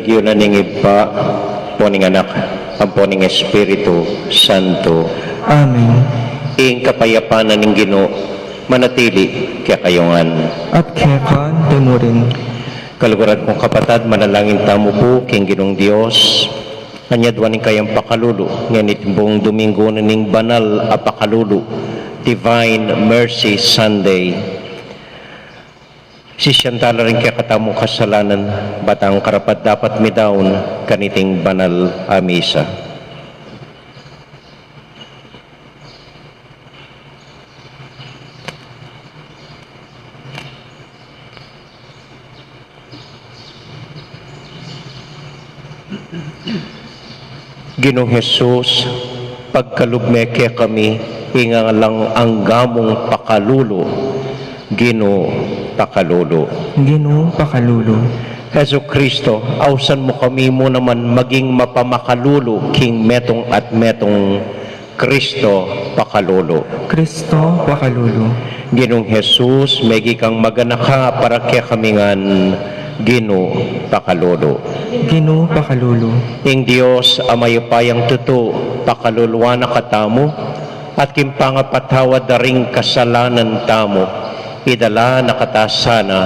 benedictio na ningipa, poning anak, ang poning Espiritu Santo. Amen. Ing kapayapaan na ning Ginoo, manatili kaya kayongan. At kekan temurin. Kaluguran kong kapatad, manalangin tamo po, king Ginong Diyos. Anyadwanin kayang pakalulu, nganit buong Domingo na ning banal a pakalulu, Divine Mercy Sunday. Sisyantala rin kaya katamong kasalanan, batang karapat dapat midaon kaniting banal a misa. Ginong Jesus, pagkalugme kaya kami, hinga lang ang gamong pakalulo, Ginoo pakalulo. Ginoo pakalulo. Heso Kristo, ausan mo kami mo naman maging mapamakalulo, king metong at metong Kristo pakalulo. Kristo pakalulo. Ginong Jesus, megi kang maganaka para kaya kami ngan Ginoo pakalulo. Ginoo pakalulo. Ing Dios amayupayang tuto pakaluluwa na katamo at kimpangapatawad na ring kasalanan tamo idala nakatasana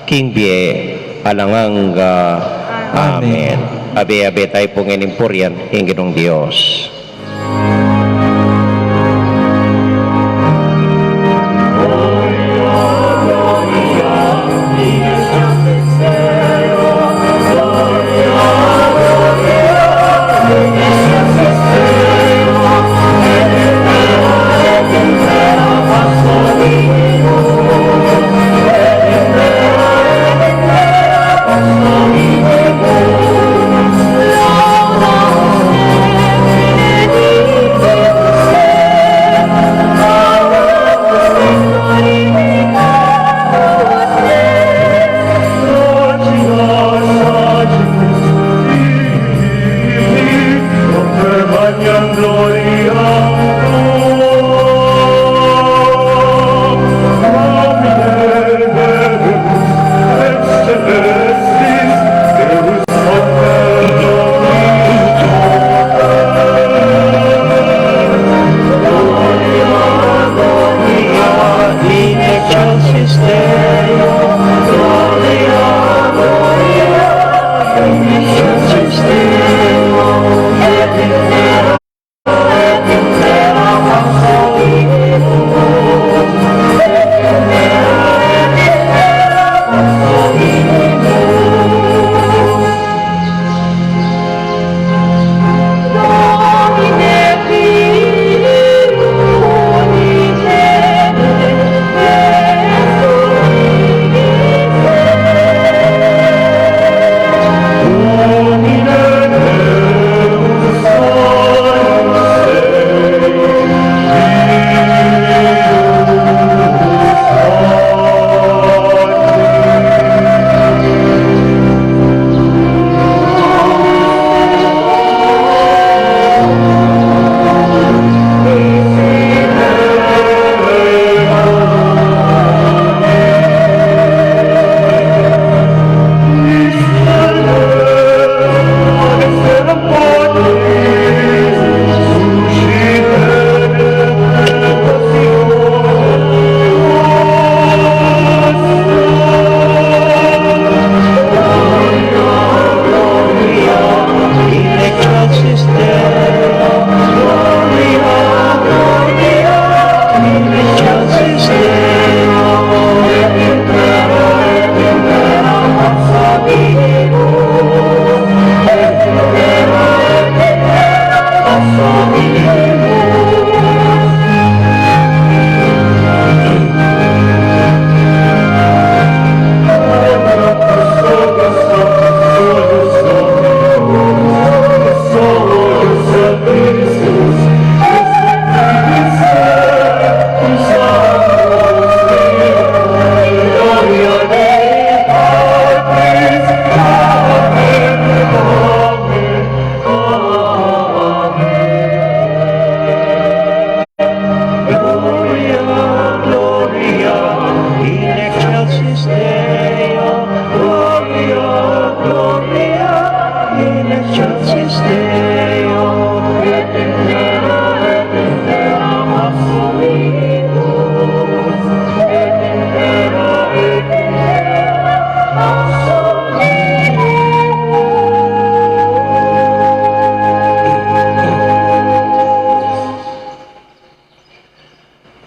king bie alangang amen. Abe tayo pong inimpuryan ing Ginong Dios.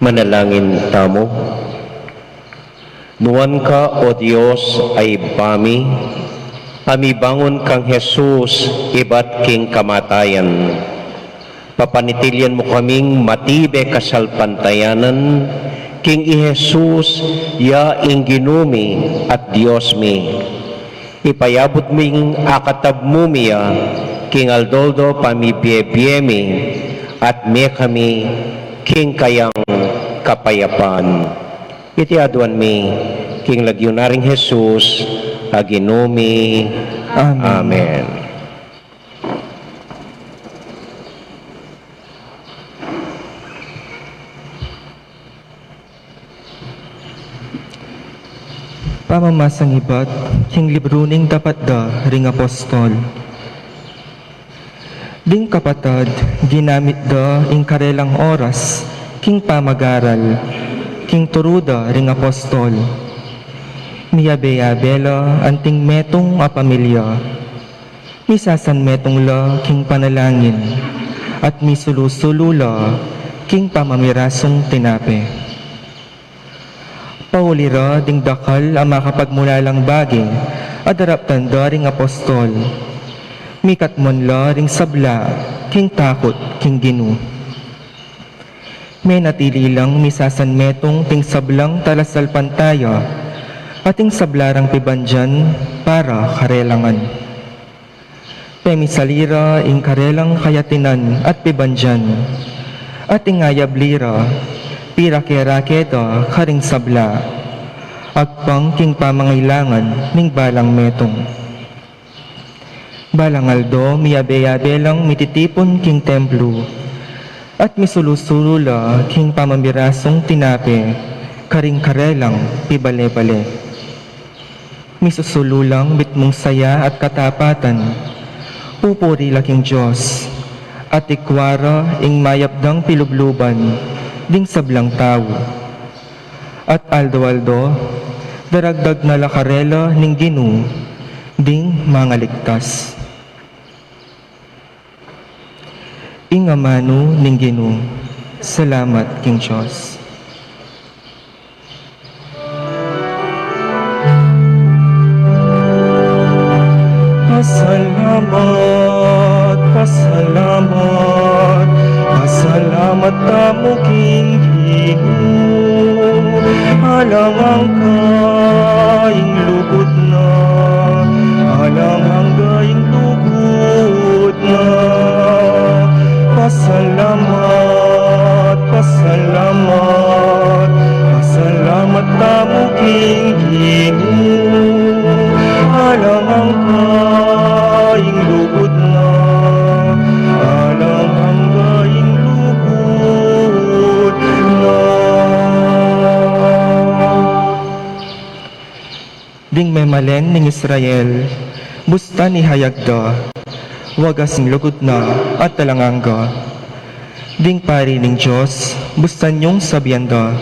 Manalangin tamo. Nuwan ka, O Diyos, ay bami, pamibangon kang Jesus, iba't king kamatayan. Papanitilyan mo kaming matibe kasalpantayanan, king i Jesus, ya inginumi at Diyos mi. Ipayabot ming akatab mo miya, king Aldoldo pamibiyebiemi, at me kami, king kayang kapayapaan. Iti aduan mi, king lagyunaring Jesus, aginumi. Amen. Amen. Pamamasang ibat, king libro ning dapat da ring apostol. Ding kapatad, ginamit da ing karelang oras, king pamagaral, king turuda ring apostol. Miyabe-yabela anting metong a pamilya, misasan metong la king panalangin, at misulusulula king pamamirasong tinape. Paulira ding dakal ang makapagmulalang bagay, adarap tanda ring apostol. Mikat mon la ring sabla, king takot, king ginu. May natili lang misasan metong ting sablang talasal pantaya, ating sablarang pibandyan para karelangan. Pemisalira ing karelang kayatinan at pibandyan, ating ngayablira, pirakera-keta karing sabla, agpang king pamangailangan ning balang metong. Balangaldo miyabe-yabe lang mititipon king templo, at misulusulula king pamamirasong tinape, karing karelang pibale-bale. Misusululang bitmong saya at katapatan, pupuri laking Diyos, at ikwara ing mayapdang pilubluban, ding sablang tao. At aldo-aldo, daragdag na lakarela ning ginu, ding mga ligtas. Ingamano ning ginu, salamat king Diyos. Pasalamat, pasalamat, pasalamat tamo king Ginoo. Alangang kaing lugod na, alangang gaing lugod na. Pasalamat, pasalamat, pasalamat tamo king Ginoo. Alangang kaing lugod na, alangang gaing lugod na. Ding memalen ning Israel, busta ni hayagda, wagas ing lugod na at talangangga. Ding pari ning Diyos, bustan yung sabianda,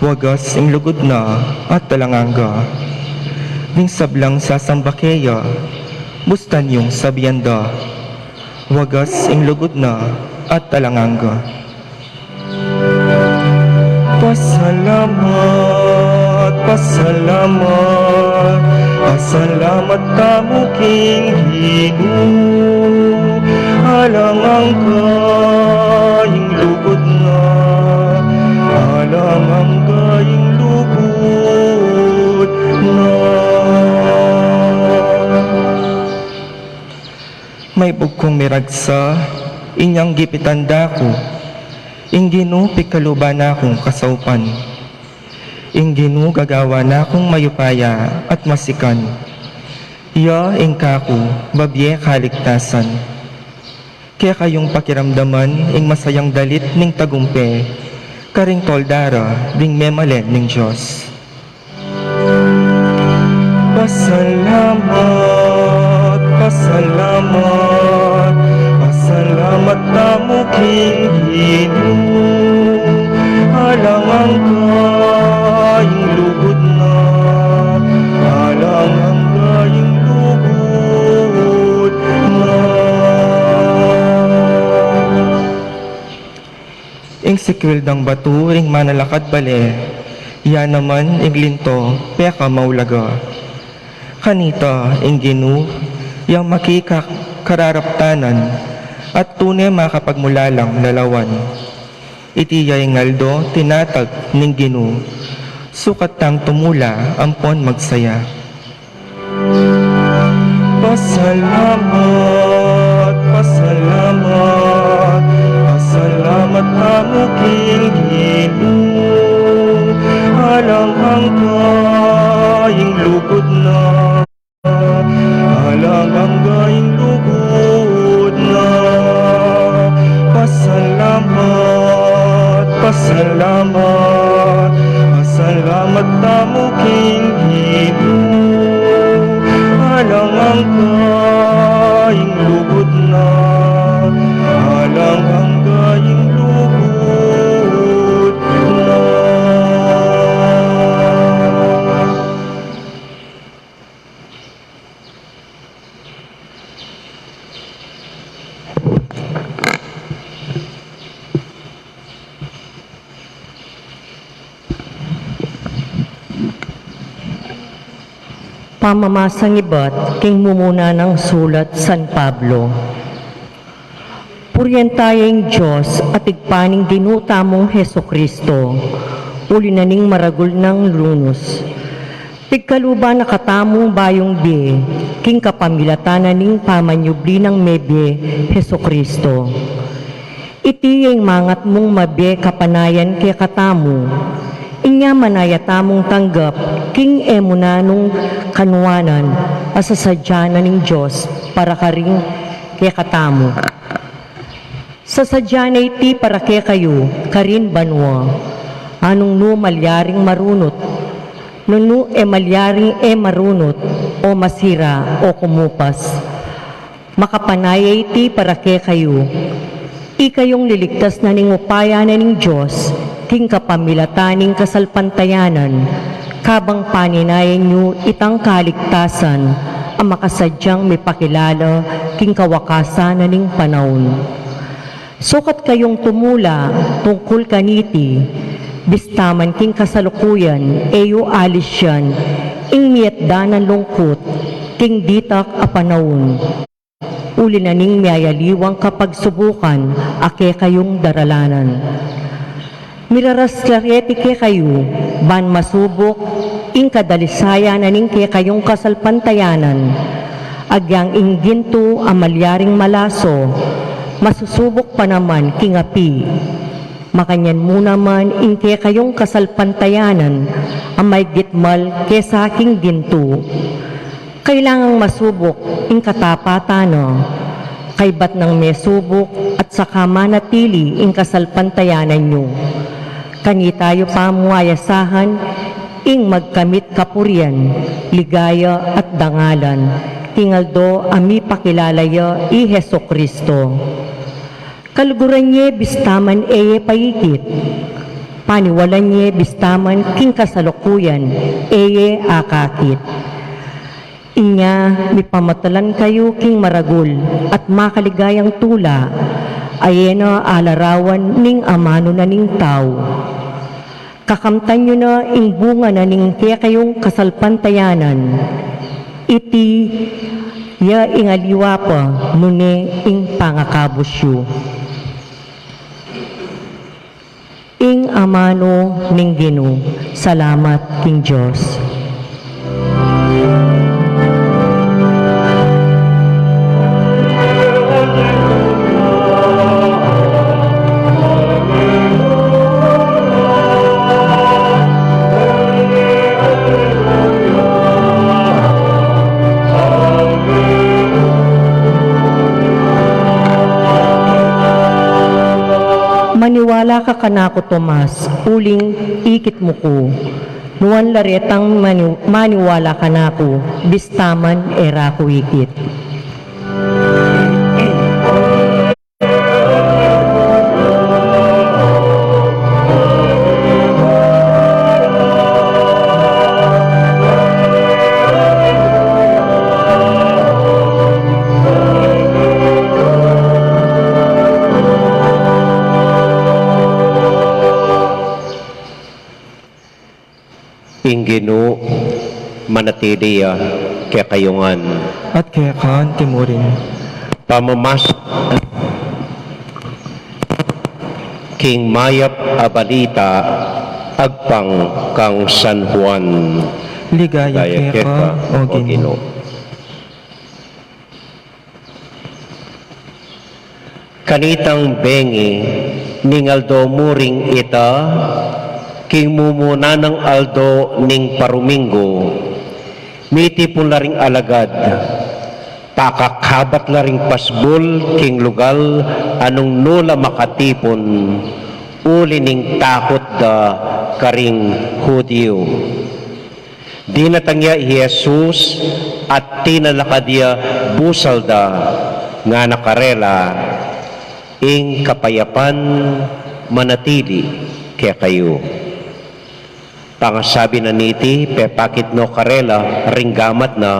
wagas ing lugod na at talangangga. Ding sablang sasambakeya, bustan yung sabianda, wagas ing lugod na at talangangga. Pasalamat, pasalamat, pasalamat tamo king Ginoo. Alangang kaing lugod na, alangang kaing lugod na. May bugkong miragsa, inyang gipitanda ko, Ingginu pikaluba na akong kasaupan. Ingginu gagawa na akong mayupaya at masikan. Iya ingkaku babye kaligtasan. Kaya kayong pakiramdaman ing masayang dalit ning tagumpe, karing toldara ding memalen ning Diyos. Pasalamat, pasalamat, pasalamat tamo king Ginoo. Alangang kaing lugod na, alangang kaing lugod na. Ing sikwil dang batu ring manalakad bale, yan naman iglinto, peka maulaga. Kanita, ingginu, yang makikak kararaptanan, at tunay makapagmulalang lalawan. Itiyay ngaldo, tinatag ning ginu, sukat tang tumula, ampon magsaya. Pasalamat, pasalamat, pasalamat kamo king Ginu. Alang ang gaying lugod na, alang ang gaying lugod na. Pasalamat, pasalamat, pasalamat kamo king Ginu. Alang ang gaying lugod na, alang ang gaying lugod na. Pamamasang iba't king mumuna ng sulat San Pablo. Puryentayeng Diyos at igpaning dinuta mong Heso Kristo, uli na ning maragul ng lunos. Pigkaluba na katamong bayong bi, king kapamilatanan ning pamanyubli ng mebye Heso Kristo. Iti yung mangat mong mabe kapanayan kaya katamu, inya manayatamong tanggap king emunanong kanuanan asasadyanan ng Diyos para karing kaya katamu. Sasadyan iti para kaya kayo karin banwa anong no malyaring marunot no malyaring marunot o masira o kumupas makapanaya iti para kaya kayo ikayong liligtas na ning upaya na ning Diyos king kapamilataning kasalpantayanan, kabang paninayan nyo itang kaligtasan, ang makasadyang may pakilala king kawakasan na ning panahon. Sukat kayong tumula tungkol kaniti, bistaman king kasalukuyan, eyo alis yan, ing miyatdanan lungkot, king ditak a panahon. Uli na ning miyayaliwang kapag subukan, ake kayong daralanan. Miraraslarete ke kayo, ban masubok, ing kadalisaya na ning ke kayong kasalpantayanan, agyang ingginto amalyaring malaso, masusubok pa naman kingapi. Makanyan mo naman ing ke kayong kasalpantayanan, amay gitmal ke sa aking ginto. Kailangang masubok ing katapatano, kay bat ng may subok at saka manatili ing kasalpantayanan nyo. Kani tayo pamuayasahan, ing magkamit kapurian, ligaya at dangalan, tingaldo ami pakilalaya i Heso Kristo. Kaluguran niya bistaman eye paikit, paniwalan niya bistaman king kasalukuyan, eye akakit. Inya, mipamatalan kayo king maragul at makaligayang tula, ayena alarawan ning amano na ning tao. Kakamtan nyo na ing bunga na ning kaya kayong kasalpantayanan. Iti ya ingaliwa pa nune ing pangakabusyo. Ing amano ning Gino, salamat king Diyos. Maniwala ka kanako Tomas, uling ikit mo ko. Nuan laretang maniwala kanako, bistaman era ko ikit. Inginu manatiliya kaya kayungan. at kaya kaan timurin. Pamamasok king mayap abalita agpang kang San Juan. Ligaya Gaya kaya ka, o Ginoo. Ginoo. Kanitang bengi ningaldo muring ita king mumuna ng aldo ning parumingo miti pun laring alagad pakakabat laring pasbol king lugal anong nula makatipon uli ning takot da karing Hudyo. Di natangya Jesus at tinalakadya busal da nga nakarela ing kapayapan manatili kaya kayo. Pangasabi na niti, pepakit no karela, ringgamat na,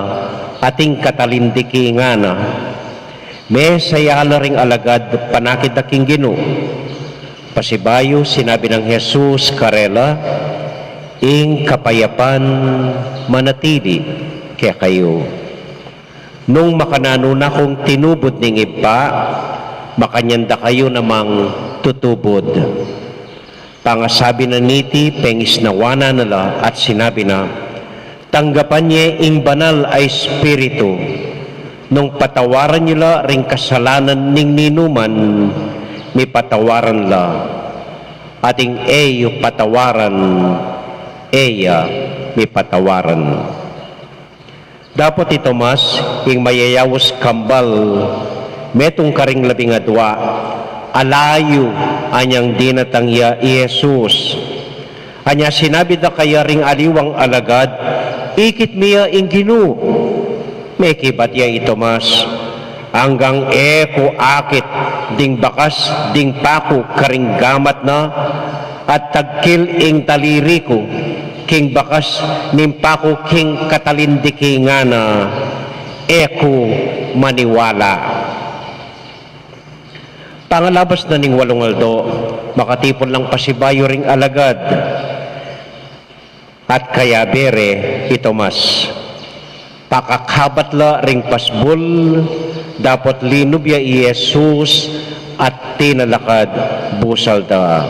ating katalindiki nga na. May sayala ring alagad, panakit aking Ginoo. Pasibayo, sinabi ng Jesus karela, ing kapayapan manatili kaya kayo. Nung makanano na kong tinubod ning iba, makanyanda kayo namang tutubod. Pangasabi na niti, pengis na wana nala at sinabi na, tanggapan niya ing banal ay spiritu. Nung patawaran nila ring kasalanan ning ninuman, may patawaran la. Ating eyo patawaran, eya may patawaran. Dapat ito mas, ing mayayawos kambal, metong karing labing adwa, alayo anyang dinatangya Jesus. Anya sinabi da kaya ring aliwang alagad, ikit miya ing Ginoo. May kibatya ito mas, hanggang eko akit, ding bakas, ding paku, karing gamat na, at tagkil ing taliri ko, king bakas, nimpako king katalindiki nga na, eko maniwala. Pangalabas na ning walong aldo, makatipon lang pasibayo ring alagad. At kaya bere, ito mas, pakakabat la ring pasbol, dapat linubya i Jesus at tinalakad busal da.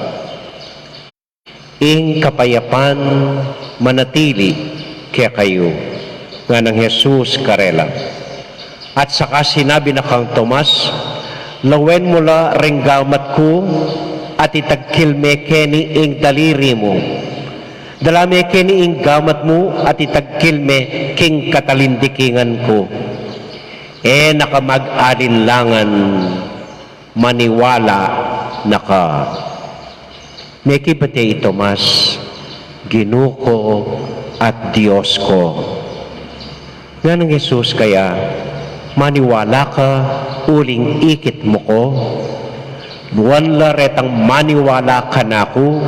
Ing kapayapan manatili kaya kayo, nga ng Jesus karela. At saka sinabi na kang Tomas, lawen mo la ringgamat ko at itagkil me keni ing daliri mo. Dala me keni ing gamat mo at itagkil me king katalindikingan ko. Nakamag-alinlangan maniwala naka. Meki bate ito mas Ginoo ko at Diyos ko. Nga ng Jesus kaya maniwala ka uling ikit mo ko, buwan la retang maniwala ka na ko,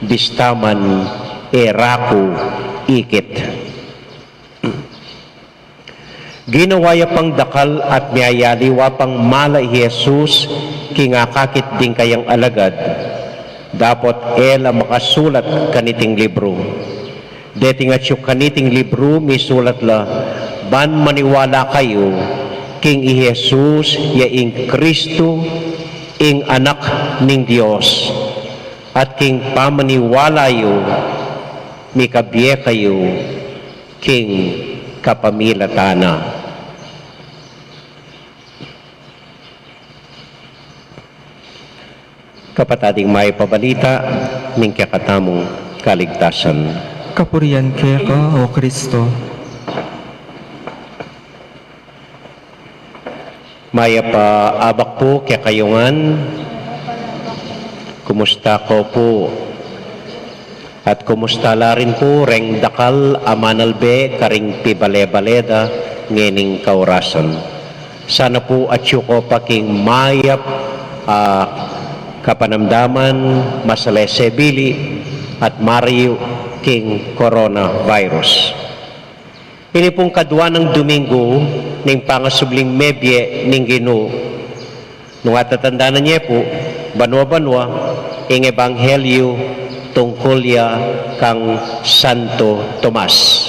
bistaman eraku ikit. Ginawaya pang dakal at miyayaliwa pang mala Jesus, kingakakit din kayang alagad, dapat ela makasulat kaniting libro. Deti nga siyo kaniting libro, misulat la, ban maniwala kayo, king i Jesus, ya ing Kristo, ing anak ning Dios, at king pamaniwala yo, mikabye kayo, king kapamilatana. Kapatading may pabalita, ning kakatamong kaligtasan. Kapurian kaya ka, o Kristo. Maya pa abak po kaya kayungan. Kumusta ko po? At kumusta la rin po reng dakal amanalbe karing pibale-baleda ngening kaurasan. Sana po at ko paking mayap kapanamdaman masalesebili at Mario king coronavirus. Ini pong kadwa ng Domingo ning pangasubling mebye ning Ginoo. Nung atatanda na niya po, banwa-banwa, ing ebanghelyo tungkol kolya kang Santo Tomas.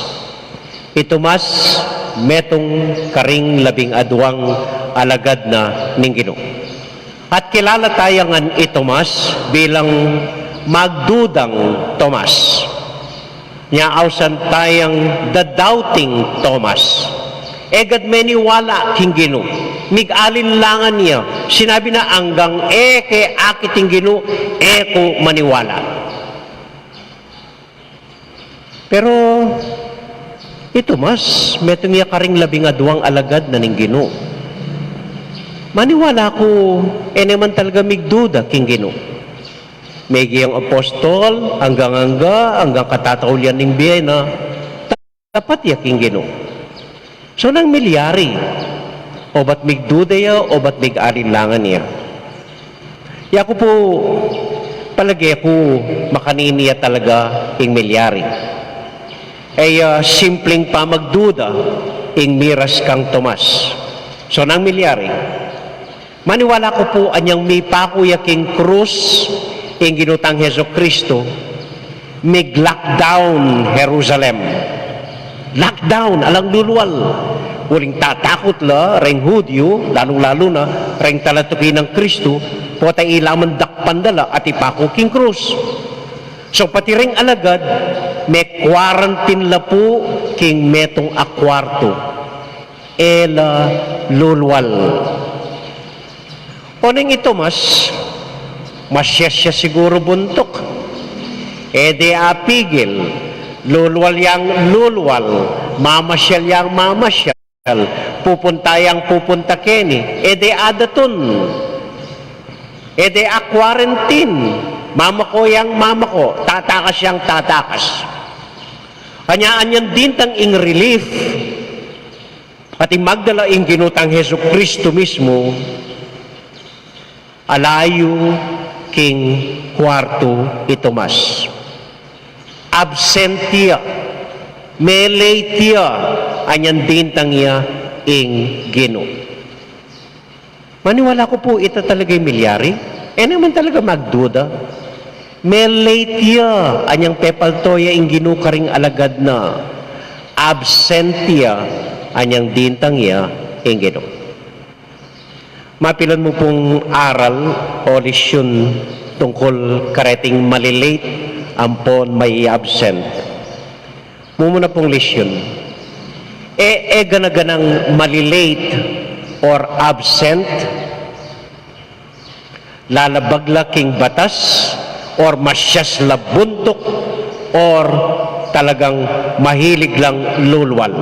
Itomas metong karing 12 alagad na ning Ginoo. At kilala tayangan itomas bilang magdudang Tomas. Nyausan tayang the doubting Thomas. Egad meniwala king Ginoo. Mig-alinlangan niya. Sinabi na anggang kay akiting Ginoo, ko maniwala. Pero ito mas, metong niya karing 12 alagad na ning Ginoo. Maniwala ko, naman talaga migduda king Ginoo. May giyang apostol, hanggang katataulian ning biyena, dapat ya king Ginoo. So nang milyari, o ba't migduda ya, o ba't mig-alinlangan niya. Yaku po, palagi ako makaniniya talaga ing milyari. Simpleng pa magduda ing miras kang Tomas. So nang milyari, maniwala ko po anyang may pakuya king krus ing ginutang Heso Kristo, mig-lockdown Jerusalem. Lockdown, alang luluwal. Uling tatakot la, reng Hudyo, lalong-lalo na, reng talatukin ng Kristo, po tayo ilaman dakpandala at ipako king krus. So pati ring alagad, may quarantine la po king metong akwarto. Ela lulwal. O nang ito mas siya siguro buntok. De apigil. Lulwal yang lulwal. Mamasyal yang mamasyal. Pupunta yang pupunta keni. De adaton. De a quarantine. Mama ko yang mama ko, tatakas yang tatakas. Kanyaan yan din tang ing relief. Pati magdala ing ginutang Heso Kristo mismo, alayo king kwarto itomas. Absentia, meletia, anyan din tang iya ing Ginoo. Maniwala ko po ito talaga yung milyari. Naman talaga magduda. Meletia, anyang pepaltoya ing Ginoo karing alagad na. Absentia, anyang dintang iya ing Ginoo. Mapilan mo pong aral o lesyon tungkol kareting malilate ampon may absent. Mumuna pong lesyon. Ganaganang malilate or absent, lalabagla king batas, or masyas labuntok, or talagang mahilig lang lulwal.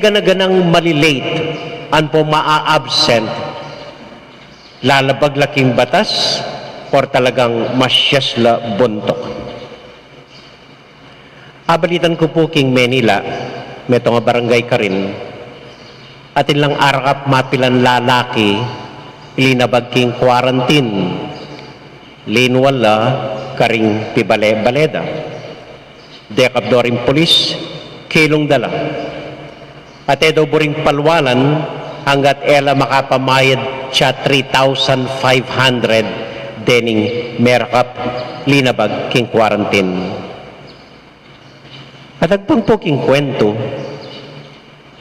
Ganaganang malilate, an po maa-absent, lalabagla king batas, or talagang masyas labuntok. Abalitan ko po king Manila, meto nga barangay ka rin, atin lang arakap mapilan lalaki, ilinabag king quarantine, linwala karing pibale-baleda. Dekabdoring polis, kilong dala. At daw buring palwalan, hanggat ela makapamayad siya 3,500 dening merakap linabag king quarantine. At agpang po king kwento,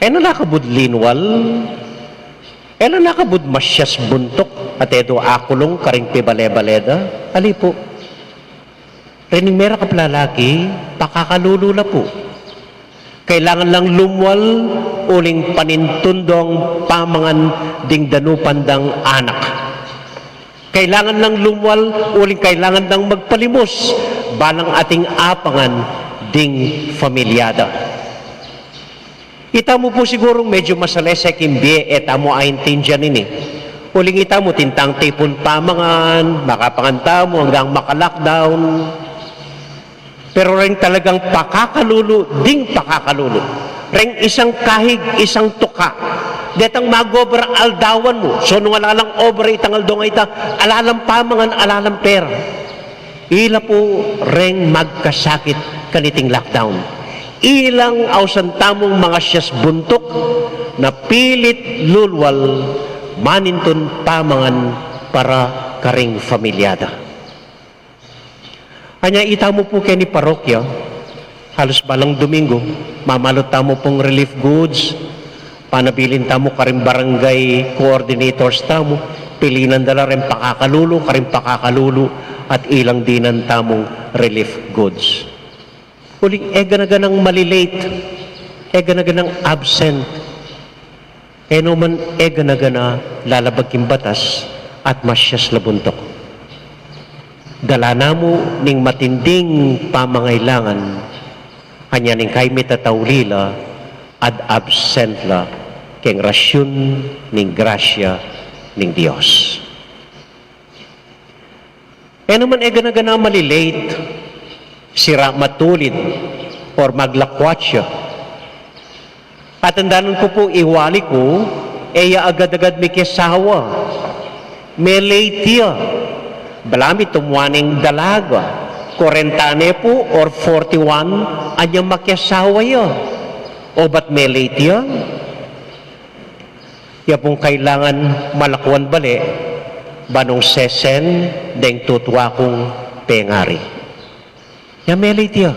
nakabud linwal, nakabud masyas buntok, at edo akulong karing pibale-baleda, ali po. Rining mera ka lalaki, pakakalulula po. Kailangan lang lumwal, uling panintundong pamangan ding danupandang anak. Kailangan lang lumwal, uling kailangan lang magpalimos, balang ating apangan ding familyada. Ita mo po siguro medyo masalesek imbi, mo aintindihan ini. Uling ita mo tintang tipon pamangan, makapanganta mo hanggang maka-lockdown. Pero rin talagang pakakalulu, ding pakakalulu. Ring isang kahig, isang tuka. Detang magobra aldawan mo. So nung alalang obra itang aldong ita, alalang pamangan, alalang pera. Ila po ring magkasakit kaniting lockdown. Ilang ausan tamong mga siyas buntok na pilit lulwal maninton pamangan para karing familyada. Anya itamo po kay ni parokya, halos balang Domingo, mamalot tamo pong relief goods, panabilin tamo karing barangay coordinators tamo, pilinan dala rin pakakalulu, karing pakakalulu, at ilang dinan tamong relief goods. Uling ganaganang malilate, ganaganang absent, man ganagana lalabag yung batas at masyas labuntok. Dala namo ning matinding pamangailangan, kanya ning kay metatawlila ad absent la keng rasyon ning grasya ning Dios. Naman ganagana malilate, sira matulid or maglakwat siya. At andanon ko po iwali ko, agad-agad may kisawa. May late ya. Balami tumuaning dalaga. 40 po or 41, anyang makyasawa ya. O ba't may late ya? Ya pong kailangan malakwan bali, banong sesen, deng tutwa kong pengari. Ya may late ya.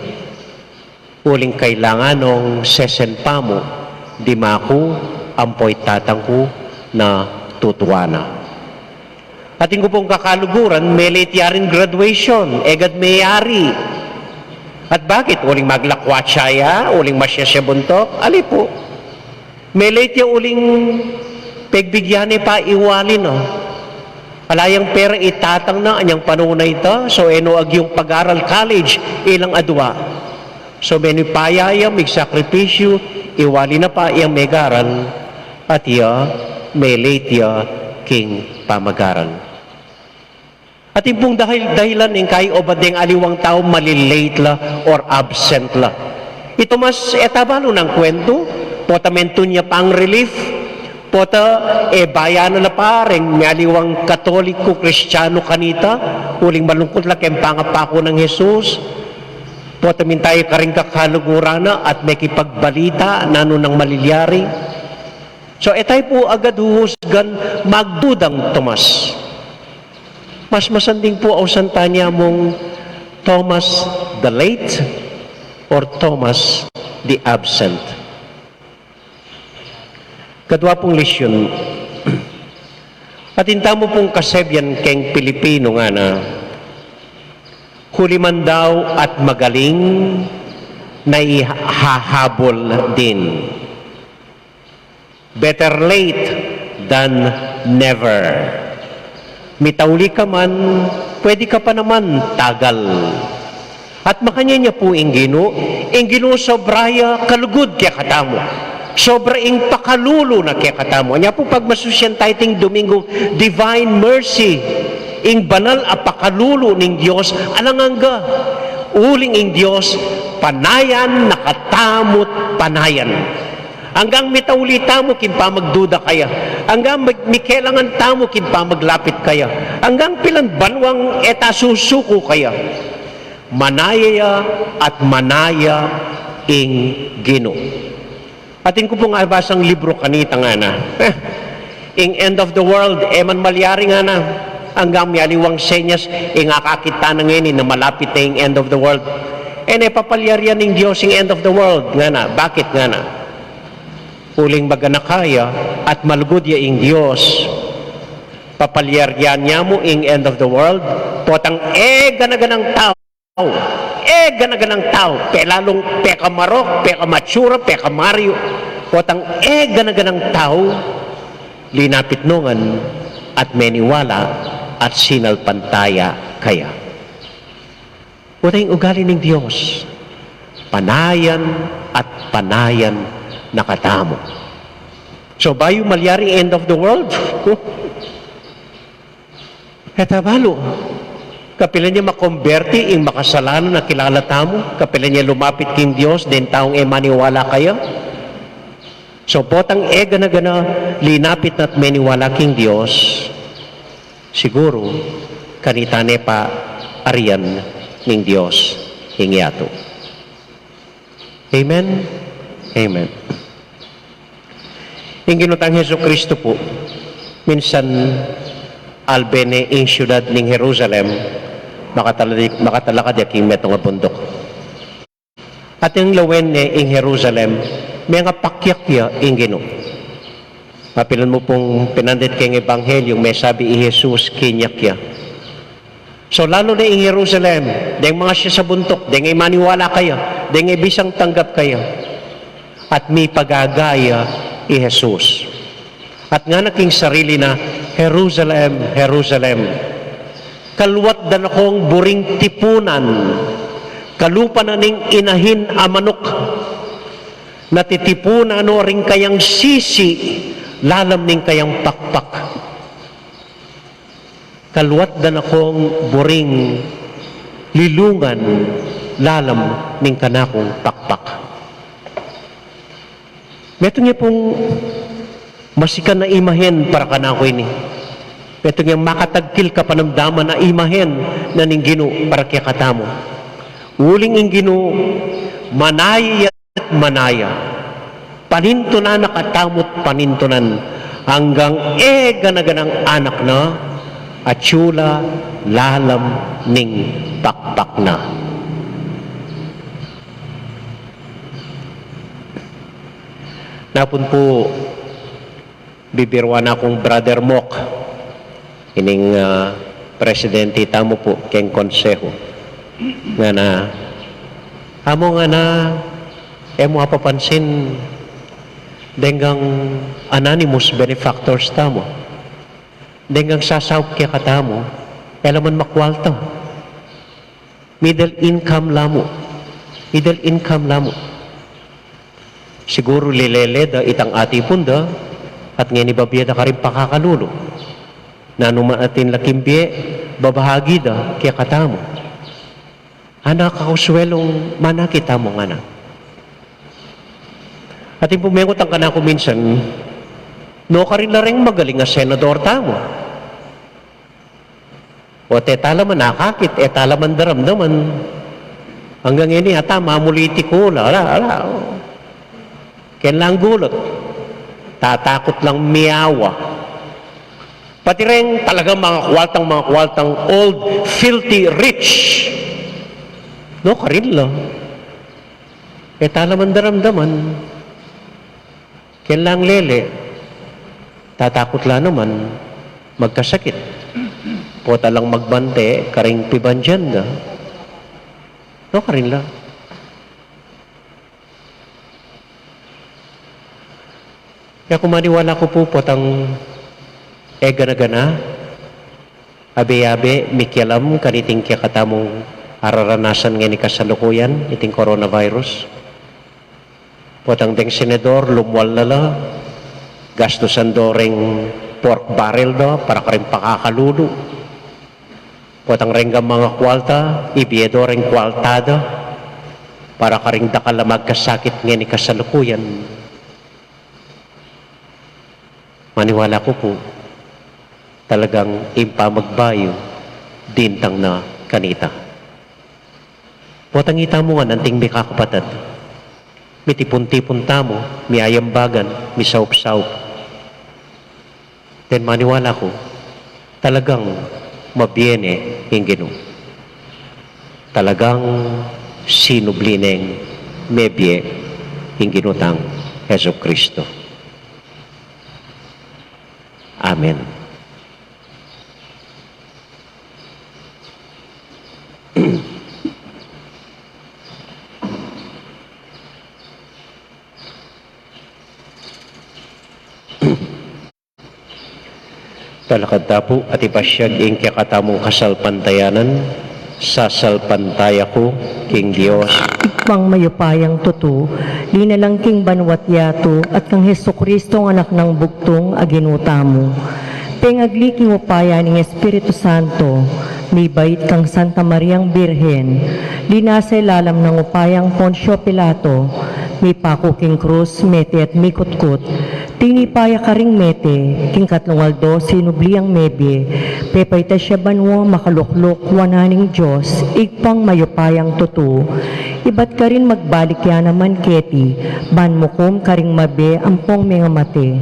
Uling kailangan nung sesen pa mo, di maku ampoy tatangku na tutuana. Ating ko pong kakaluguran, may late yarin graduation, egad mayari. At bakit? Uling maglakwat siya, uling masya siya buntok, ali po. May late ya uling pegbigyane pa iwalin, no? Alayang pera itatang na, anyang panuna ito, so ag yung pag-aral college, ilang adwa. So many payaya, may sakripisyo, iwali na pa iyang megaran, at may late king pamagaran. At yung pong dahilan ng kay obadeng aliwang tao malilate la or absent la. Ito mas etabalo ng kwento, potamento niya pang relief, pota bayano la pareng may aliwang katoliko, kristyano kanita, uling malungkot la kayang pangapako ng Jesus, potamin tayo karing kakalugurana at may kipagbalita nano ng malilyari. So etay po agad huhusgan magdudang Tomas. Mas masanding po ausan tanya mong Thomas the late or Thomas the absent. Kadwa pong lesyon. At inta mo pong kasebyan keng Pilipino nga na huliman daw at magaling na ihahabol din. Better late than never. Mitawli ka man, pwede ka pa naman tagal. At makanya niya po ingino sobraya kalugod kaya katamo. Sobra ing pakalulo na kaya katamo. Niya po pag masusyan tayo ting Domingo, divine mercy, ing banal a pakalulo ning Diyos, alanganga, uling ing Diyos, panayan, nakatamot, panayan. Hanggang mitawli tamo kinpa magduda kaya. Hanggang mikailangan tamo kinpa maglapit kaya. Hanggang pilan banwang eta susuko kaya. Manaya at manaya ing Gino. Atin ko po nga basang libro kanita nga na. Ing end of the world, eman malyari nga na. Hanggang mialiwang senyas, ing akakita na ngayon na malapit na ing end of the world. Papalyarian ng Diyos ing end of the world nga na. Bakit nga na? Uling maganakaya at malugod ya ing Diyos. Papalyaryan niya mo ing end of the world. Potang ganaganang tao. Ganaganang tao. Lalong peka marok, peka matsura, peka mario. Potang ganaganang tao. Linapit nungan at meniwala at sinalpantaya kaya. Potang ugali ng Diyos. Panayan at panayan nakatamo. So, bayo malyari end of the world? Etabalo. Kapila niya makonverti ing makasalanan na kilala tamo. Kapila niya lumapit king Diyos, din taong maniwala kayo. So, potang gana-gana linapit na't maniwala king Diyos, siguro, kanitane pa ariyan ning Diyos hingyato. Amen? Amen. Yung ginutang Heso Kristo po, minsan albene ing siyudad ning Jerusalem, makatalakad yaking meto nga bundok. At yung lawen ni in Jerusalem, may nga pakyakya in Ginoo. Mapilan mo pong pinandit kayong ebanghelyo, may sabi i Jesus kinyakya. So lalo na in Jerusalem, dahil mga siya sa buntok, dahil ngay maniwala kayo, dahil ngay bisang tanggap kayo, at may pagagaya i Jesus. At nga naking sarili na, Jerusalem, Jerusalem, kaluwat dan akong buring tipunan, kalupa na ning inahin a manok, natitipunan o ring kayang sisi, lalam ning kayang pakpak. Kaluwat dan akong buring lilungan, lalam ning kanakong pakpak. Meto niya pong masikan na imahen para kanako ini. Meto niya makatagkil ka panamdaman na imahen na ning Ginoo para kaya katamo. Uling ing Ginoo, manaya at manaya. Panintunan na katamot panintunan hanggang ganaganang anak na at syula lalam ning pakpak na. Napun po bibirwan akong brother Mok ining presidente tamo po keng konseho nga na amo nga na emo apapansin denggang anonymous benefactors tamo denggang sasawag kaya katamo elaman makwalta middle income lamo siguro lileleda itang ati punda at nga ni babiyada ka rin pakakalulo na numan atin lakimbye babahagi da kaya katamo anak kakuswelong manakita mo nga na ating pumengot ang kanako minsan no ka rin na rin magaling nga senador tamo o tetalaman nakakit etalaman daramdaman hanggang ini ata mamulitiko ala kailang gulot tatakot lang miyawa pati rin talagang mga kwaltang old filthy rich no karin lang etalaman daramdaman kailang lele tatakot lang naman magkasakit po talang magbante karing pibanjan na no karin lang kaya kumaniwala ko po potang gana-gana abe-abe mikialam kaniting kaya katamong araranasan nga ni kasalukuyan iting coronavirus potang deng senador lumwal na gastusan doreng pork barrel do para karing pakakalulo potang renggam mga kwalta ibiedo ring kwaltada para karing dakala magkasakit nga ni kasalukuyan maniwala ko po talagang impamagbayo dintang na kanita potang ita mo nga nanting may kakapatad mitipun-tipun tamo miayambagan misaup-saup then maniwala ko talagang mabiene yung Ginoo talagang sinublineng mebye yung Ginutang Heso Kristo. Amen. Talakad tapo at ipasyag ing kakatamong kasalpantayanan sasalpantaya ko king Dios Ikpang mayupayang tutu, linalang king banwat yato at kang Heso Kristo ang anak ng bugtong aginutamo. Pengagli king upaya ng Espiritu Santo, may bait kang Santa Mariang Birhen, linasa lalam ng upayang Poncio Pilato, may pako king krus, mete at mikutkut, tinipaya ka ring mete, king katlungaldo, sinubliang mebye, pepayta siya banwa makaluklok, wananing Diyos, igpang mayupayang tutu, ibat ka rin magbalik ya naman keti, ban mukom ka ring mabe, ampong mga mate,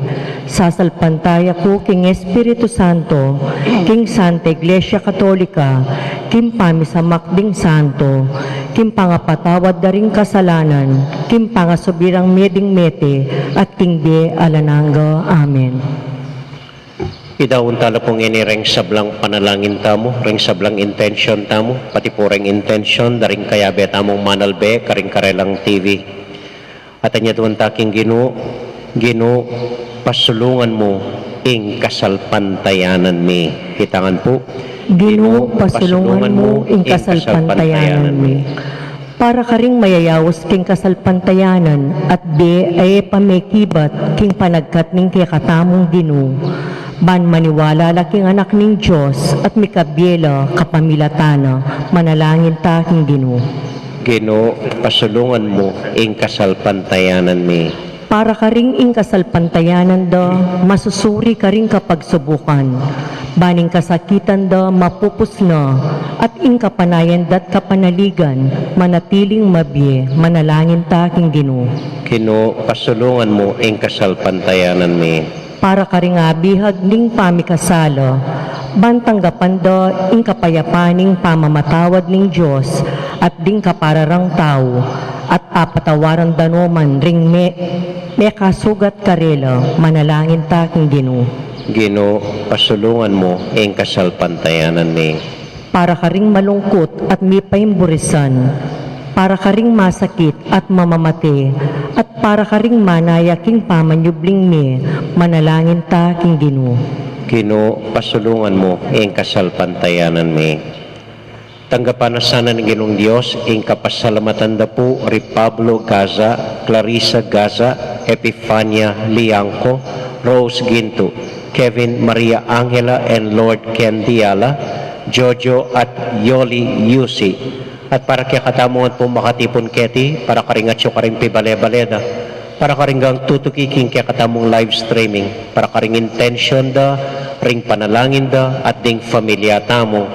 sasalpantaya ko king Espiritu Santo, king Santa Iglesia Katolika, king pamisamakding santo, king pangapatawad daring kasalanan, king pangasubirang meding mete, at king de alananga. Amen. Idawon tala pong ini reng sablang panalangin tamo, reng sablang intention tamo, pati po reng intention, daring kayabe tamong manalbe, karing karelang TV. At anya doon taking Gino, pasulungan mo ing kasalpantayanan mi. Hitangan po. Gino, pasulungan mo ing kasalpantayanan mi. Para ka ring mayayawas king kasalpantayanan at di ay pamekibat king panagkat ning kikatamong Gino. Ban maniwala laking anak ning Diyos at mikabyela kapamilatana, manalangin ta king Gino. Gino, pasulungan mo ing kasalpantayanan mi. Para ka ring ing kasalpantayanan da, masusuri ka ring kapag subukan. Baning kasakitan da, mapupus na, at ing kapanayan dat kapanaligan, manatiling mabye, manalangin ta king Gino. Gino, pasulungan mo ing kasalpantayanan mi. Para ka ring abihag ning pamikasala, bantanggapan da ing kapayapaning pamamatawad ning Diyos at ding kapararang tao at apatawaran danoman ring me kasugat karela, manalangin ta king Gino. Gino, pasulungan mo ing kasalpantayanan mi. Para ka ring malungkot at may paimburisan, para ka ring masakit at mamamate, at para ka ring manaya king pamanyubling me, manalangin ta king Gino. Gino, pasulungan mo ing kasalpantayanan mi. Tanggapan na sana ng Ginong Diyos ing kapasalamatan da po Pablo Gaza, Clarissa Gaza, Epifania Liangco, Rose Ginto, Kevin Maria Angela and Lord Ken Diala, Jojo at Yoli Yusi. At para kaya katamungan po makatipon keti, para karingat siyo karing pibale-baleda, para karinggang tutukiking kaya katamong live streaming, para karing intention da, ring panalangin da, at ding familia tamo,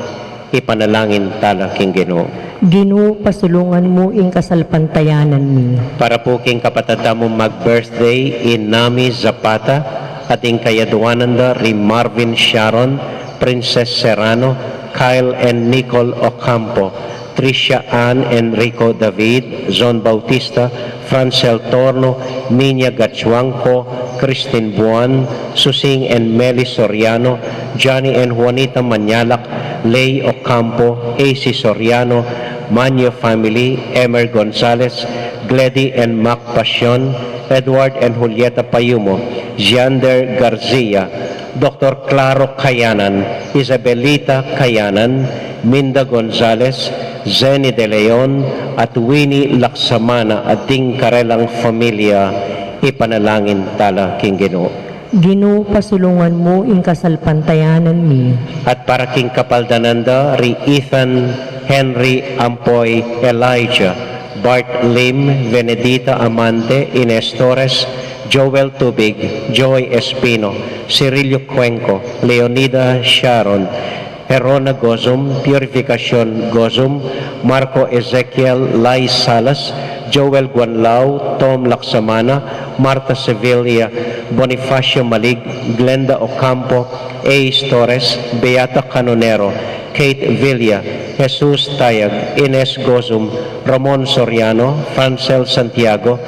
ipanalangin tala king Gino. Gino, pasulungan mo ing kasalpantayanan mi. Para po king kapatid tamo mag-birthday in Nami Zapata, at ing kayaduanan da, rin Marvin Sharon, Princess Serrano, Kyle and Nicole Ocampo, Tricia Ann Enrico David, Zon Bautista, Francel Torno, Minya Gatchuangco, Christine Buan, Susing and Meli Soriano, Johnny and Juanita Manyalak, Lay Ocampo, AC Soriano, Manyo Family, Emer Gonzalez, Gledy and Mac Pasion, Edward and Julieta Payumo, Jander Garcia, Dr. Claro Kayanan, Isabelita Kayanan, Minda Gonzalez, Zenny De Leon, at Winnie Laksamana at ding karelang familia, ipanalangin tala king Gino. Gino, pasulungan mo ing kasalpantayanan mi. At para king kapaldananda, ri Ethan Henry Ampoy Elijah, Bart Lim, Venedita Amante, Ines Torres, Joel Tubig, Joy Espino, Cirilio Cuenco, Leonida Sharon, Herona Gozum, Purificación Gozum, Marco Ezekiel Lai Salas, Joel Guanlao, Tom Laksamana, Marta Sevilla, Bonifacio Malig, Glenda Ocampo, Ace Torres, Beata Canonero, Kate Villa, Jesus Tayag, Ines Gozum, Ramon Soriano, Francel Santiago,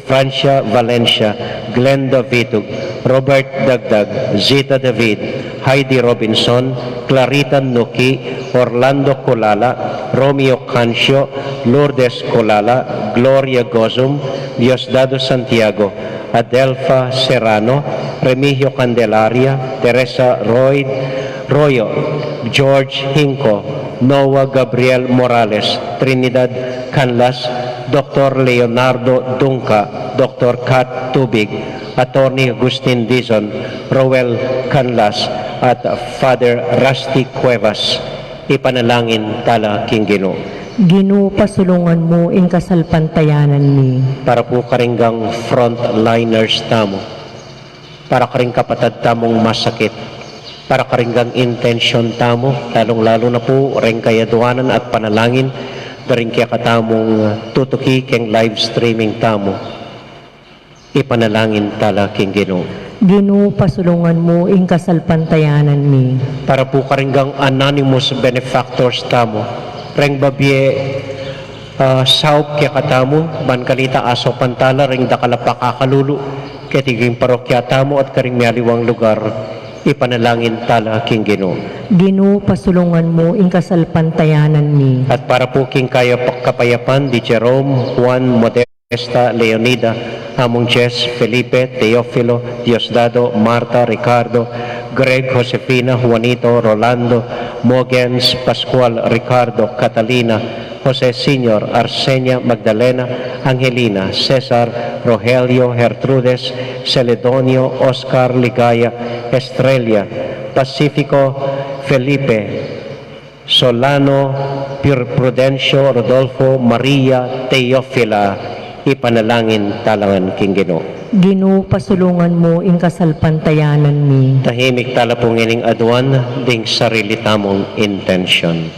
Francia Valencia, Glenda Vitug, Robert Dagdag, Zita David, Heidi Robinson, Clarita Nuki, Orlando Colala, Romeo Cancio, Lourdes Colala, Gloria Gozum, Diosdado Santiago, Adelfa Serrano, Remigio Candelaria, Teresa Royo, George Hinco, Noah Gabriel Morales, Trinidad Canlas, Dr. Leonardo Dunca, Dr. Kat Tubig, Attorney Agustin Dizon, Roel Canlas, at Father Rusty Cuevas. Ipanalangin tala king Gino. Gino, pasulungan mo ing kasalpantayanan mi. Para po karinggang frontliners tamo, para karing kapatid tamong masakit, para karinggang intention tamo, lalong-lalo na po ring kayaduanan at panalangin, daring kaya katamong tutuki keng live streaming tamo, ipanalangin tala king Gino. Ginoo, pasulungan mo ing kasalpantayanan mi. Para po karinggang anonymous benefactors tamo, reng babye saup kya katamo, ban kalita aso pantala, ring dakalapak kakalulu, ketiging parokya tamo at karing mialiwang lugar, ipanalangin tala king Ginoo. Ginoo, pasulungan mo ing kasalpantayanan mi. At para po king kaya kapayapan di Jerome, Juan, Modesta, Leonida, among Jess, Felipe, Teofilo, Diosdado, Marta, Ricardo, Greg, Josefina, Juanito, Rolando, Mogens, Pascual, Ricardo, Catalina, Jose Senior, Arsenia, Magdalena, Angelina, Cesar, Rogelio, Gertrudes, Celedonio, Oscar, Ligaya, Estrella, Pacifico, Felipe, Solano, Prudencio, Rodolfo, Maria, Teofila, ipanalangin talangan king Ginoo. Ginoo, pasulungan mo ing kasalpantayanan mi. Tahimik tala pong ining aduan, ding sarili tamong intention.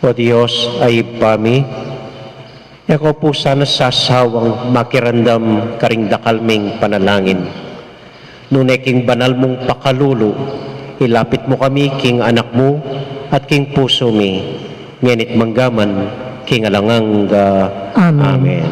O Diyos ay pami, ako po sana sasawang makirandam karing dakalming panalangin. Nunay king banal mong pakalulu, ilapit mo kami king anak mo at king puso mi, ngenit manggaman king alangang Amen. Amen.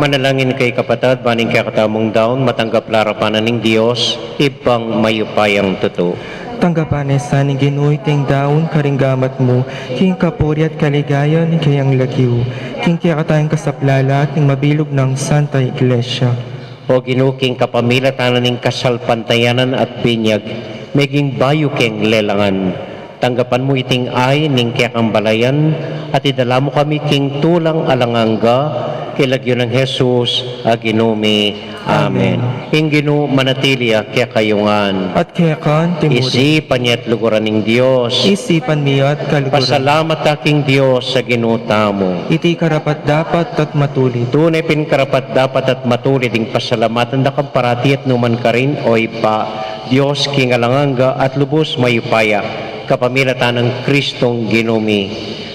Manalangin kay kapatid, baning kaya katamong daon, matanggap larapanan ng Diyos, ibang mayupayang totoo. Tanggapan sa ni Ginoo ting daon karinggamat mo, king kapuri at kaligaya ni kayang lakiw, king kaya katayang kasaplala at ning mabilog ng Santa Iglesia. O ginuking kapamilya tanan ng kasalpantayanan at binyag, meging bayo keng lelangan. Tanggapan mo iting ay ning kaya kambalayan, at idala mo kami king tulang alanganga, kilagyo ng Jesus, aginumi. Amen. Inginu manatilia kaya kayungan. At kaya kan timuri, Isipan niya at luguran ng Diyos. isipan niya at kaliguran. Pasalamat aking Diyos sa ginuta mo. Iti karapat dapat at matulid. Tunay pinkarapat dapat at matulid ang pasalamatan da parati at numan ka rin o ipa. Diyos kingalanganga at lubos mayupaya. Kapamilatan ng Kristong ginumi.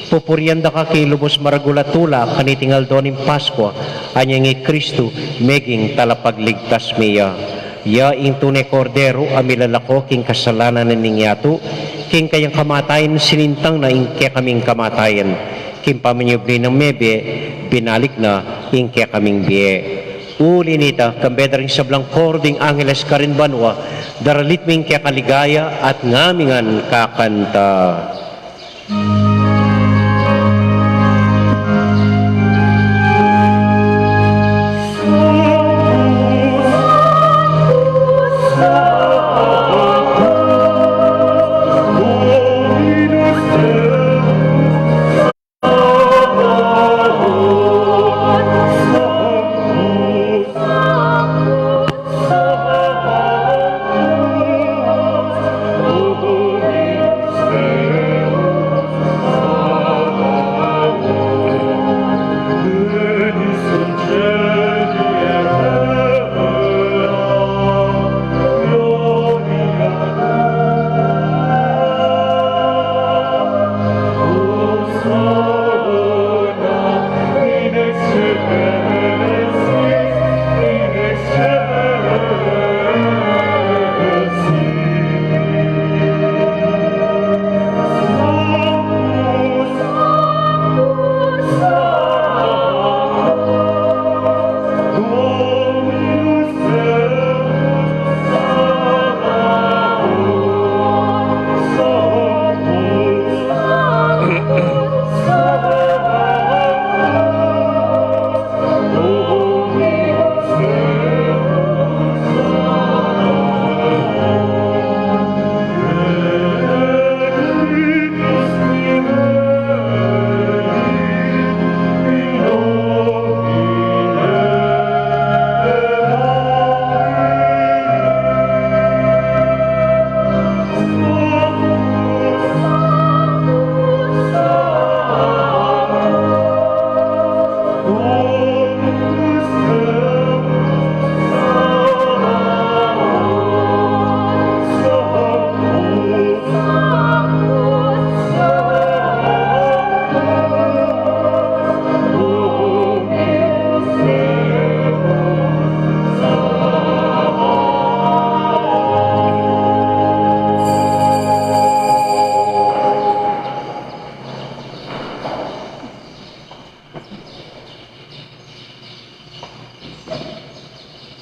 Pupuryan da ka kay lubos maragulatula kanitingal doon ng Pasko. Anyang Kristo meging talapagligtas miya. Ya ing tunay kordero amilalako king kasalanan ng ningyato, king kayang kamatayan sinintang na ingke kaming kamatayan, king paminyubli ng mebe, binalik na ingke kaming biye. Uli nita, kambeda rin sablang kording angeles karin banwa, daralit ming kaya kaligaya at ngamingan kakanta.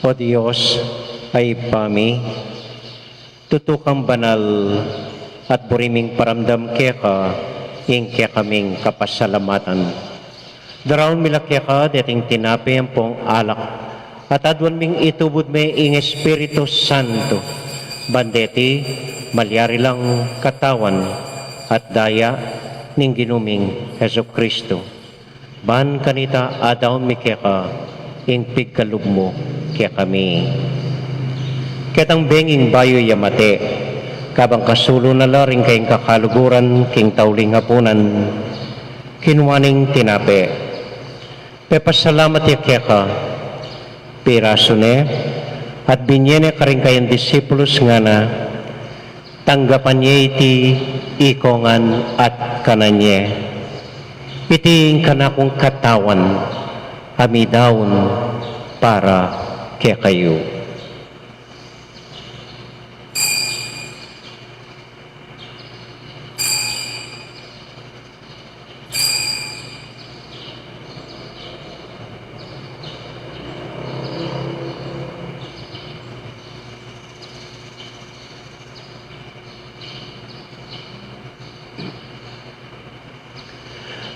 O Diyos, ay pami, tutukang banal at buriming paramdam kaya ka, ing kaya kaming kapasalamatan. Daraon mila kaya ka, dating tinapi ang pong alak, at adwan ming itubod may ing Espiritu Santo, bandeti, malyari lang katawan, at daya ning ginuming Heso Kristo. Ban kanita adaon mi kaya ka, ing pigkalub mo kaya kami. Ketang benging bayo yamate, kabang kasulo na laring kayong kakaluguran, king tauling hapunan, kinuwaning tinape. Pepasalamat ya kaya ka, piraso ne, at binyene ka rin kayong disipulos nga na, tanggapan niya iti ikongan at kananye. Iti kanakong katawan, amidaon para kaya kayo.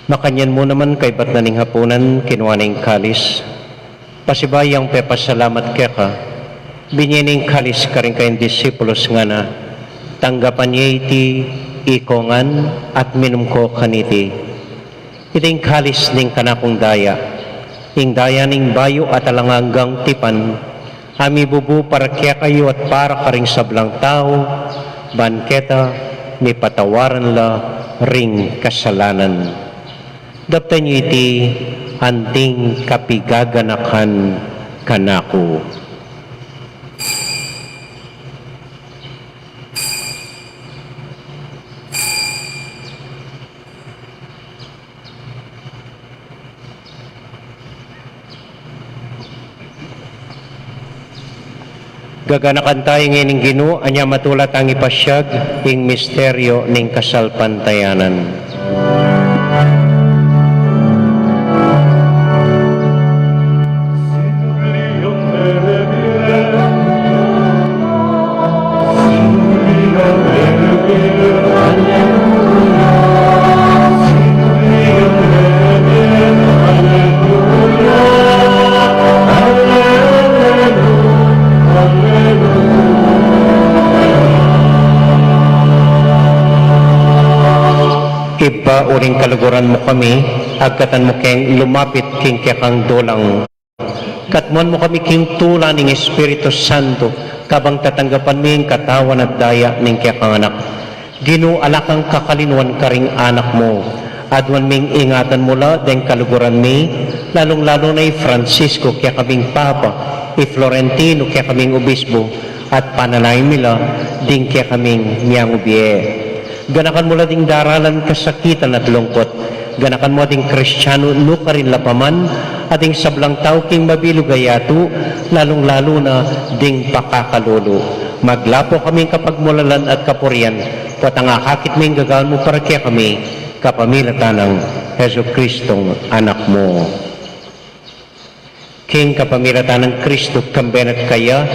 Makanyan mo naman kay ba't naning hapunan, kinuwaning kalis. Pasibayang pepasalamat kaya ka, binyening kalis ka rin kayong disipulos nga na, tanggapan niya iti ikongan at minum ko kaniti. Iting kalis ning kanakong daya, ing daya ning bayo at alanganggang tipan, ami bubu para kaya kayo at para ka ring sablang tao, banketa, may patawaran la ring kasalanan. Daptan niyo iti anting kapigaganakan kanako. Gaganakan tayo ngayon Ginoo, anya matulat ang ipasyag, ing misteryo ning kasalpantayanan. Iba uring kaluguran mo kami, agkatan mo keng lumapit king kang dolang. Katmuan mo kami king tula ning Espiritu Santo, kabang tatanggapan mi katawan at daya ning kang anak. Ginoo alakang kakalinuan karing anak mo. Adwan ming ingatan mula deng kaluguran mi, lalong-lalo na Francisco kaya kaming Papa, Florentino kaya kaming Obispo, at panalain nila ding kaya kaming niyang ubiye. Ganakan mo ding daralan kasakitan at lungkot. Ganakan mo ding Kristiyano no karin lapaman, ating sablang tao king mabilugayato, lalong-lalo na ding pakakalolo. Maglapo kaming kapagmulalan at kapurian, patangakakit mo yung gagawin mo para kaya kami, kapamilatan ng Heso Kristong anak mo. King kapamilatan ng Kristo, kamben at kaya,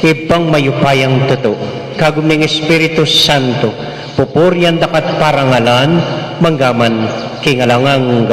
ibang mayupayang totoo, kaguming Espiritu Santo, pupurian dakat parangalan, manggaman, kingalangang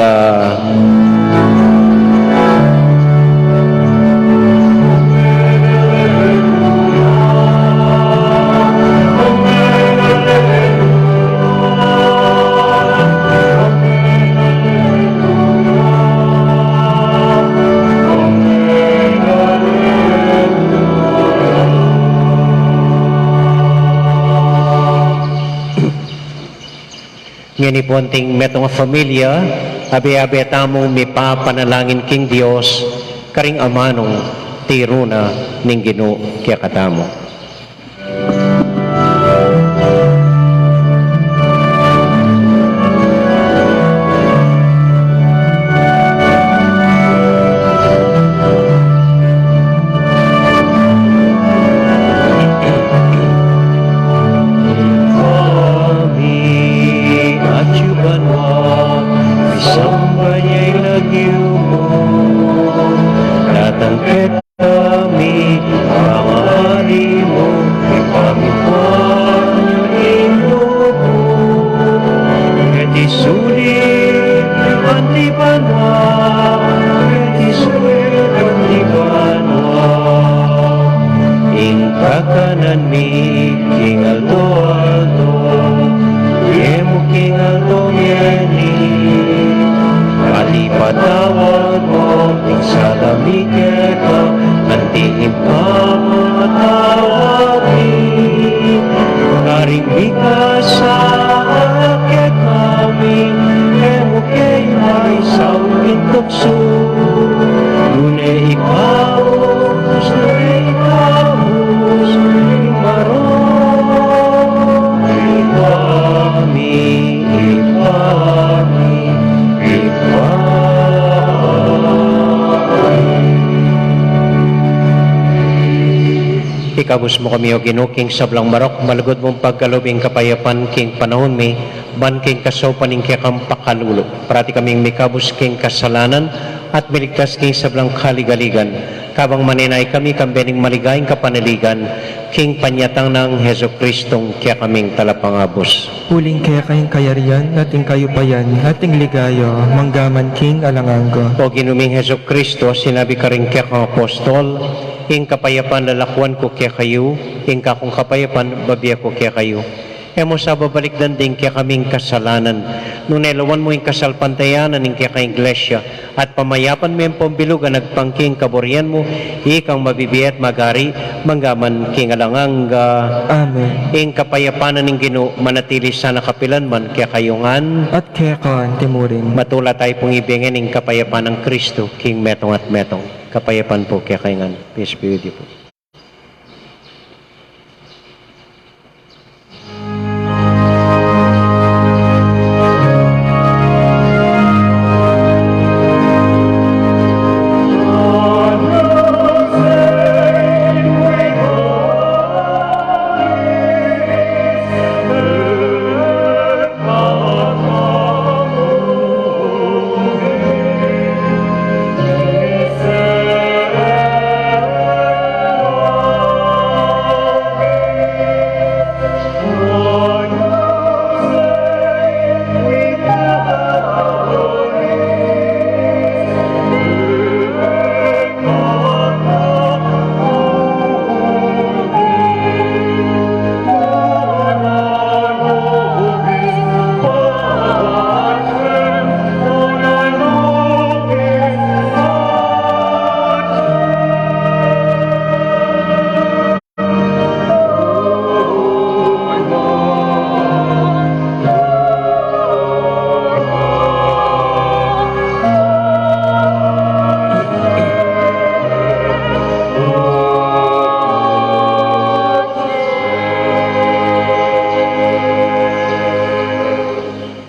ngani ponting metong familia, abe-abe tamong mipa panalangin king Dios, karing amanong tiruna ning Ginoo kaya katamo. Ikabus mo kami o Ginoo king sablang marok, malugod mong pagkalubing kapayapan king panahon mi, ban king kasopan ning kayakang pakalulo. Parati kaming mikabus king kasalanan at miligtas king sablang kaligaligan. Kabang maninay kami kambening maligayang kapanaligan, king panyatang ng Heso Kristong kaya kaming talapangabos. Huling kaya kayong kayarian, nating kayupayan, nating ligaya, manggaman king alangangga. O Ginuming Heso Kristo, sinabi ka rin kaya kang apostol, ing kapayapan lalakwan ko kaya kayo, ing kakong kapayapan babiya ko kaya kayo. Emo sa babalikdan din kaya kaming kasalanan. Nung nailawan mo yung kasalpantayanan ng kaya kang iglesia at pamayapan mo yung pambilugan nagpangking kaburian mo, ikang mabibiyat magari, manggaman king alangang Amen. ing kapayapanan ng Ginoo manatili sa nakapilan man kaya kayungan. At kaya kaan timurin. Matula tayo pong ibigin ng kapayapan ng Kristo, king metong at metong. Kapayapan po kaya kayungan. Peace be with you po.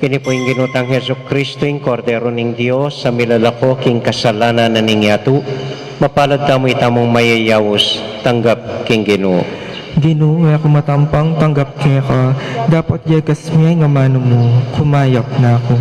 Kini po yung ginutang Heso Kristo, yung kordero ng Diyos, sa milalako king kasalanan na ningyatu, mapalad tamo itamong mayayawos, tanggap king Ginoo. Ginoo, ako matampang tanggap kaya ka, dapat yagas miyay nga mano mo, kumayap na ako.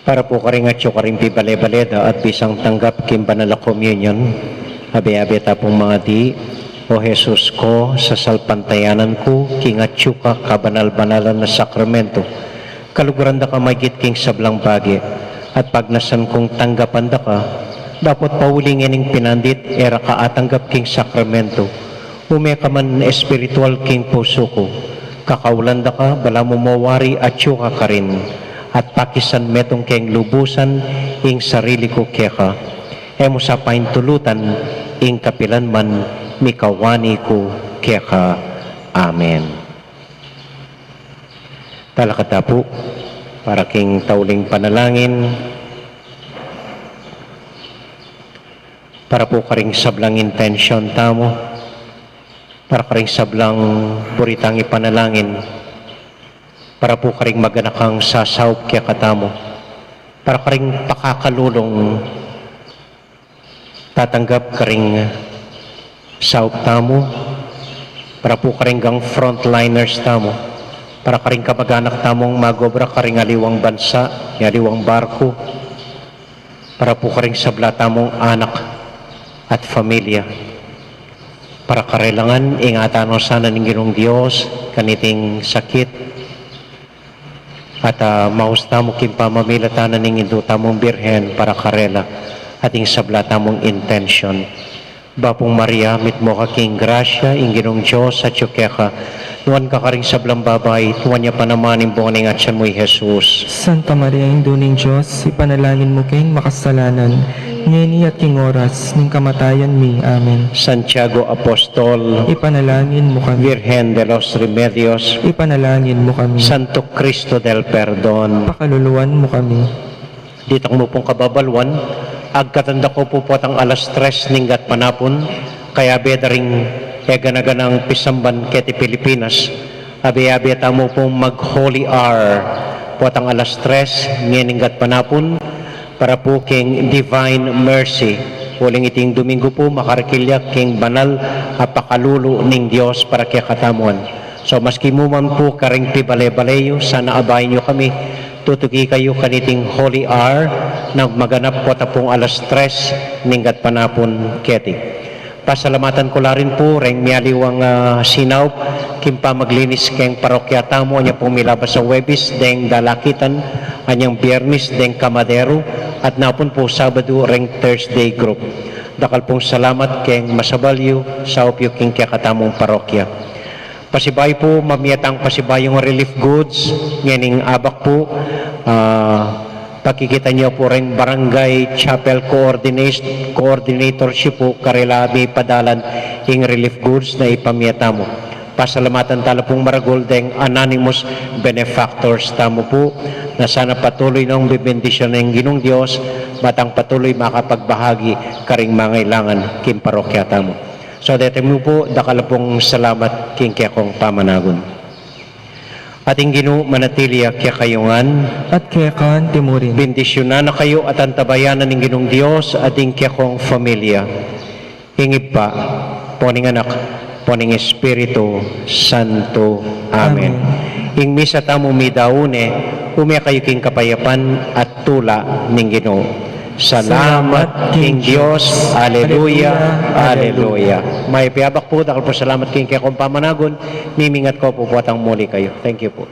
Para po karing at karing pibale-baleda at bisang tanggap kim banal communion. Abi-abi tapong mga di, O Jesus ko, sa salpantayanan ko, kingatyo ka kabanal-banalan na sakramento. Kaluguran da ka magit king sablang bagi. At pagnasan kong tanggapan da ka, dapat paulingin ng pinandit, era ka atanggap king sakramento. Ume ka man espiritual king puso ko. Kakaulan da ka, bala mo mawari at ka ka rin. At pakisan metong keng lubusan, ing sarili ko keka. Emo sa paintulutan, ing kapilan man, mikawani ko keka. Amen. Talakata po, para king tauling panalangin, para po karing sablang intention tamo, para karing sablang buritang ipanalangin, para po karing maganakang sasawp kaya katamo, para karing pakakalulong tatanggap karing sawp tamo, para po karing gang frontliners tamo, para karing kamag-anak tamong magobra karing aliwang bansa, aliwang barko, para po karing sabla tamong anak at pamilya, para karelangan ingatan o sana ng Ginong Diyos kaniting sakit, at mausta mo kimpamamilatanan ng induta mong birhen para karela ating sablata mong intention. Bapong Maria, mit mo ka king grasya, Ginong Diyos at yukeka, nuwan ka karing sablang babay, tuwan niya panamanin buong at siya mo'y Jesus. Santa Maria, Induning Diyos, ipanalangin mo king makasalanan, ngeni at king oras, ning kamatayan mi. Amen. Santiago Apostol, Ipanalangin mo kami. Virgen de los Remedios, Ipanalangin mo kami. Santo Cristo del Perdon, Pakaluluan mo kami. dito mo pong kababalwan, agkatanda ko po po ang alas 3 ninggat panapon, kaya bedaring eganaganang pisamban keti Pilipinas, abi-abi tamo pong mag-Holy Hour po ang alas 3 ngininggat panapon, para po king Divine Mercy. Huling iting Domingo po, makarakilya king banal apakalulo ning Diyos para kaya katamuan. So maski mo man po karing pibale-baleyo, sana abayin nyo kami, tutuki kayo kaniting Holy Hour na maganap po tapong alas 3 ninggat panapon keti. Pasalamatan ko la rin po, reng miyaliwang sinaw, kimpa maglinis keng parokya tamo, anya pong milabas sa Webis, deng dalakitan, anyang Biyernes, deng Kamadero, at napon po Sabado, reng Thursday group. Dakal pong salamat keng masabalyo sa opyo king kaya katamong parokya. Pasibay po, mamiyatang pasibay yung relief goods, nganing abak po, pakikita niyo po rin Barangay Chapel Coordinatorship po, karelabi padalan yung relief goods na ipamiyata mo. Pasalamatan tala pong maragol deng anonymous benefactors tamo po, na sana patuloy ng bibendisyon ng Ginong Diyos, batang patuloy makapagbahagi karing mangailangan kim parokya tamo. So dete mo po, dakala pong salamat king kaya kong pamanagon. Ating Ginoo manatili kaya kayungan, At kaya kan timurin. bendisyonan na kayo at antabayanan ng Ginong Diyos ating kaya kong familia. Hingip pa, poning anak, poning Espiritu Santo. Amen. Ing misa tamo mi daune, umya kayo king kapayapan at tula ng Ginoo. Salamat king Diyos. Aleluya. Aleluya. May piyabak po, dakal po salamat king kaya kong pamanagon. Mimingat ko po po atang muli kayo. Thank you po.